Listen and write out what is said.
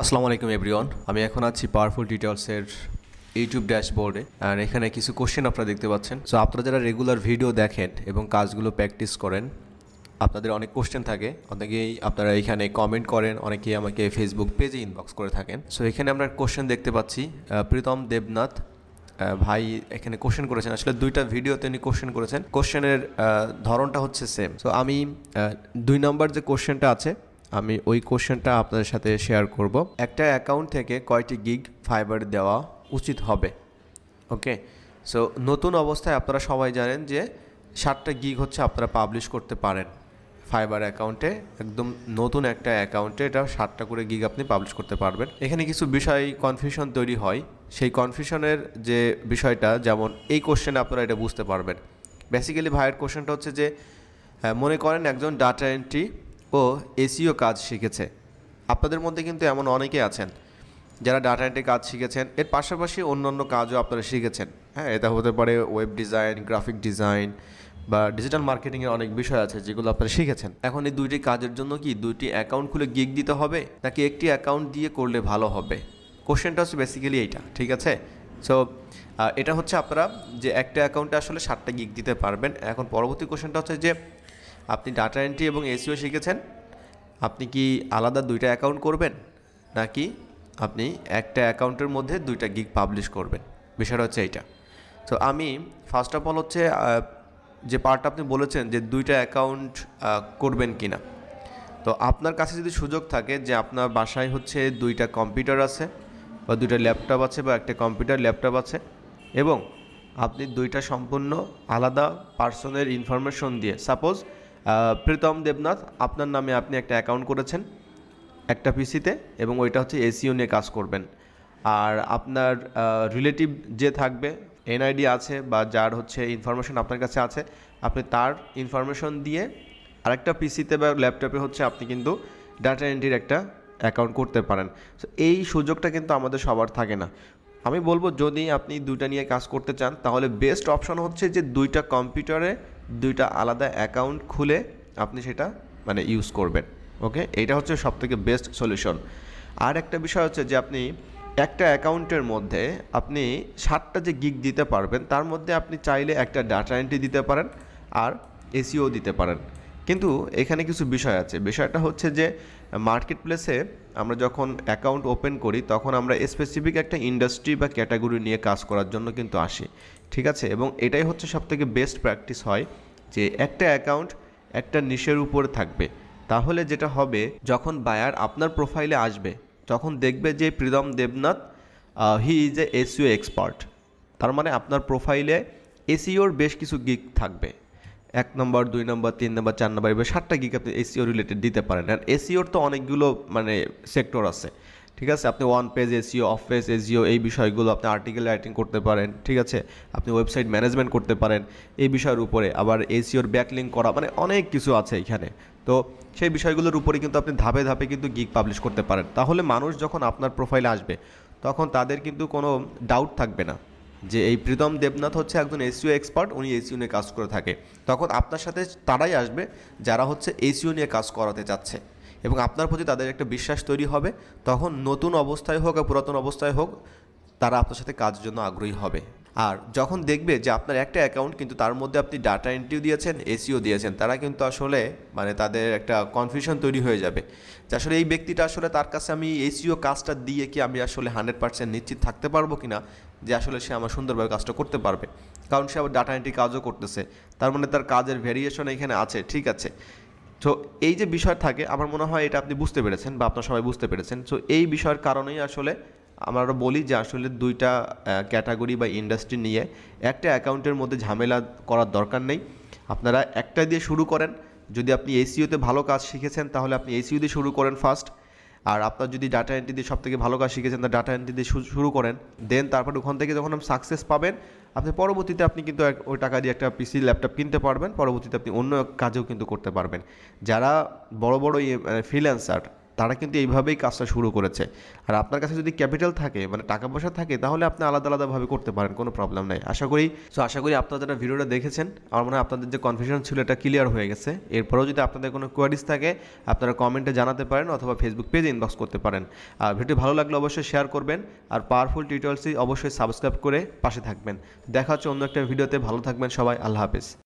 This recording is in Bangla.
আসসালামু আলাইকুম এভরিওয়ান। আমি এখন আছি পাওয়ারফুল ডিটেলসের ইউটিউব ড্যাশবোর্ডে আর এখানে কিছু কোশ্চেন আপনারা দেখতে পাচ্ছেন। সো আপনারা যারা রেগুলার ভিডিও দেখেন এবং কাজগুলো প্র্যাকটিস করেন, আপনাদের অনেক কোশ্চেন থাকে, অনেকেই আপনারা এখানে কমেন্ট করেন, অনেকেই আমাকে ফেসবুক পেজে ইনবক্স করে থাকেন। সো এখানে আমরা কোশ্চেন দেখতে পাচ্ছি। প্রীতম দেবনাথ ভাই এখানে কোশ্চেন করেছেন। আসলে দুইটা ভিডিওতে উনি কোশ্চেন করেছেন, কোশ্চেনের ধরনটা হচ্ছে সেম। সো আমি 2 নম্বর যে কোশ্চেনটা আছে আমি ওই কোশ্চেনটা আপনাদের সাথে শেয়ার করব। একটা অ্যাকাউন্ট থেকে কয়টি গিগ ফাইবার দেওয়া উচিত হবে? ওকে, সো নতুন অবস্থায় আপনারা সবাই জানেন যে 7টা গিগ হচ্ছে আপনারা পাবলিশ করতে পারেন ফাইবার অ্যাকাউন্টে। একদম নতুন একটা অ্যাকাউন্টে এটা 7টা করে গিগ আপনি পাবলিশ করতে পারবেন। এখানে কিছু বিষয় কনফিউশন তৈরি হয়, সেই কনফিউশনের যে বিষয়টা, যেমন এই কোশ্চেনে আপনারা এটা বুঝতে পারবেন। বেসিক্যালি ভাইয়ের কোশ্চেনটা হচ্ছে যে মনে করেন একজন ডাটা এন্ট্রি ও এসইও কাজ শিখেছে। আপনাদের মধ্যে কিন্তু এমন অনেকে আছেন যারা ডাটা এন্ট্রি কাজ শিখেছেন, এর পাশাপাশি অন্যান্য কাজও আপনারা শিখেছেন। হ্যাঁ, এটা হতে পারে ওয়েব ডিজাইন, গ্রাফিক ডিজাইন বা ডিজিটাল মার্কেটিংয়ের অনেক বিষয় আছে যেগুলো আপনারা শিখেছেন। এখন এই দুইটি কাজের জন্য কি দুইটি অ্যাকাউন্ট খুলে গিগ দিতে হবে নাকি একটি অ্যাকাউন্ট দিয়ে করলে ভালো হবে? কোশ্চেনটা হচ্ছে বেসিক্যালি এইটা, ঠিক আছে? সো এটা হচ্ছে আপনারা যে একটা অ্যাকাউন্টে আসলে 7টা গিগ দিতে পারবেন। এখন পরবর্তী কোশ্চেনটা হচ্ছে যে আপনি ডাটা এন্ট্রি এবং এসইও শিখেছেন, আপনি কি আলাদা 2টা অ্যাকাউন্ট করবেন নাকি আপনি একটা অ্যাকাউন্টের মধ্যে 2টা গিগ পাবলিশ করবেন? বিষয়টা হচ্ছে এইটা। তো আমি ফার্স্ট অফ অল হচ্ছে যে পার্টটা আপনি বলেছেন যে 2টা অ্যাকাউন্ট করবেন কি না, তো আপনার কাছে যদি সুযোগ থাকে যে আপনার বাসায় হচ্ছে 2টা কম্পিউটার আছে বা 2টা ল্যাপটপ আছে বা একটা কম্পিউটার ল্যাপটপ আছে এবং আপনি 2টা সম্পূর্ণ আলাদা পার্সনের ইনফরমেশন দিয়ে, সাপোজ প্রীতম দেবনাথ আপনার নামে আপনি একটা অ্যাকাউন্ট করেছেন একটা পিসিতে এবং ওইটা হচ্ছে এসইও নিয়ে কাজ করবেন, আর আপনার রিলেটিভ যে থাকবে, এনআইডি আছে বা যার হচ্ছে ইনফরমেশন আপনার কাছে আছে, আপনি তার ইনফরমেশন দিয়ে আরেকটা পিসিতে বা ল্যাপটপে হচ্ছে আপনি কিন্তু ডাটা এন্ট্রির একটা অ্যাকাউন্ট করতে পারেন। সো এই সুযোগটা কিন্তু আমাদের সবার থাকে না। আমি বলবো যদি আপনি 2টা নিয়ে কাজ করতে চান তাহলে বেস্ট অপশন হচ্ছে যে 2টা কম্পিউটারে 2টা আলাদা অ্যাকাউন্ট খুলে আপনি সেটা ইউজ করবেন। ওকে, এইটা হচ্ছে সবথেকে বেস্ট সলিউশন। আর একটা বিষয় হচ্ছে যে আপনি একটা অ্যাকাউন্টের মধ্যে আপনি 7টা যে গিগ দিতে পারবেন তার মধ্যে আপনি চাইলে একটা ডাটা এন্ট্রি দিতে পারেন আর এসইও দিতে পারেন। কিন্তু এখানে কিছু বিষয় আছে। বিষয়টা হচ্ছে যে মার্কেট প্লেসে আমরা যখন অ্যাকাউন্ট ওপেন করি তখন আমরা স্পেসিফিক একটা ইন্ডাস্ট্রি বা ক্যাটাগরি নিয়ে কাজ করার জন্য কিন্তু আসি, ঠিক আছে? এবং এটাই হচ্ছে সবথেকে বেস্ট প্র্যাকটিস হয় যে একটা অ্যাকাউন্ট একটা নিশের উপরে থাকবে। তাহলে যেটা হবে, যখন বায়ার আপনার প্রোফাইলে আসবে তখন দেখবে যে Pritam Debnath he is a SEO expert. তার মানে আপনার প্রোফাইলে এসইওর বেশ কিছু গিগ থাকবে, 1 নম্বর 2 নম্বর 3 নম্বর 4 নম্বর এবার 7টা গিগ আপনি এসইও রিলেটেড দিতে পারেন। আর এসইওর তো অনেকগুলো সেক্টর আছে, ঠিক আছে? আপনি one page SEO, of page SEO, এই বিষয়গুলো আপনি আর্টিকেল রাইটিং করতে পারেন, ঠিক আছে? আপনি ওয়েবসাইট ম্যানেজমেন্ট করতে পারেন এই বিষয়ের উপরে, আবার এসইওর ব্যাকলিঙ্ক করা, অনেক কিছু আছে এখানে। তো সেই বিষয়গুলোর উপরে কিন্তু আপনি ধাপে ধাপে কিন্তু গিগ পাবলিশ করতে পারেন। তাহলে মানুষ যখন আপনার প্রোফাইলে আসবে তখন তাদের কিন্তু কোনো ডাউট থাকবে না যে এই প্রীতম দেবনাথ হচ্ছে একজন এসইও এক্সপার্ট, উনি এসইও নিয়ে কাজ করে থাকে। তখন আপনার সাথে তারাই আসবে যারা হচ্ছে এসইও নিয়ে কাজ করাতে চাচ্ছে এবং আপনার প্রতি তাদের একটা বিশ্বাস তৈরি হবে। তখন নতুন অবস্থায় হোক আর পুরাতন অবস্থায় হোক তারা আপনার সাথে কাজের জন্য আগ্রহী হবে। আর যখন দেখবে যে আপনার একটা অ্যাকাউন্ট কিন্তু তার মধ্যে আপনি ডাটা এন্ট্রিও দিয়েছেন, এসইও দিয়েছেন, তারা কিন্তু আসলে তাদের একটা কনফিউশন তৈরি হয়ে যাবে যে আসলে এই ব্যক্তিটা আসলে তার কাছে আমি এসইও কাজটা দিয়ে কি আমি আসলে 100% নিশ্চিত থাকতে পারবো কি না যে আসলে সে আমার সুন্দরভাবে কাজটা করতে পারবে। কারণ সে আবার ডাটা এন্ট্রি কাজও করতেছে, তার তার কাজের ভেরিয়েশন এখানে আছে, ঠিক আছে? তো এই যে বিষয় থাকে, আমার মনে হয় এটা আপনি বুঝতে পেরেছেন বা আপনারা সবাই বুঝতে পেরেছেন। সো এই বিষয়ের কারণেই আসলে আমরা বলি যে আসলে 2টা ক্যাটাগরি বা ইন্ডাস্ট্রি নিয়ে একটা অ্যাকাউন্টের মধ্যে ঝামেলা করার দরকার নেই। আপনারা একটা দিয়ে শুরু করেন। যদি আপনি এসইওতে ভালো কাজ শিখেছেন তাহলে আপনি এসইও দিয়ে শুরু করেন ফার্স্ট, আর আপনার যদি ডাটা এন্ট্রি দিয়ে সবথেকে ভালো কাজ শিখেছেন তা ডাটা এন্ট্রি দিয়ে শুরু করেন। দেন তারপর ওখান থেকে যখন আপনি সাকসেস পাবেন আপনি পরবর্তীতে আপনি কিন্তু ওই টাকা দিয়ে একটা পিসি ল্যাপটপ কিনতে পারবেন, পরবর্তীতে আপনি অন্য কাজেও কিন্তু করতে পারবেন। যারা বড় বড় ফ্রিল্যান্সার তারা কিন্তু এইভাবেই কাজটা শুরু করেছে। আর আপনার কাছে যদি ক্যাপিটাল থাকে মানে টাকা পয়সা থাকে তাহলে আপনি আলাদা আলাদাভাবে করতে পারেন, কোনো প্রবলেম নাই। আশা করি আপনারা যারা ভিডিওটা দেখেছেন আমার মনে হয় আপনাদের যে কনফিউশন ছিল এটা ক্লিয়ার হয়ে গেছে। এরপরেও যদি আপনাদের কোনো কোয়ারিজ থাকে আপনারা কমেন্টে জানাতে পারেন অথবা ফেসবুক পেজে ইনবক্স করতে পারেন। আর ভিডিও ভালো লাগলে অবশ্যই শেয়ার করবেন আর পাওয়ারফুল টিউটোরিয়ালসই অবশ্যই সাবস্ক্রাইব করে পাশে থাকবেন। দেখা হচ্ছে অন্য একটা ভিডিওতে। ভালো থাকবেন সবাই, আল্লাহ হাফেজ।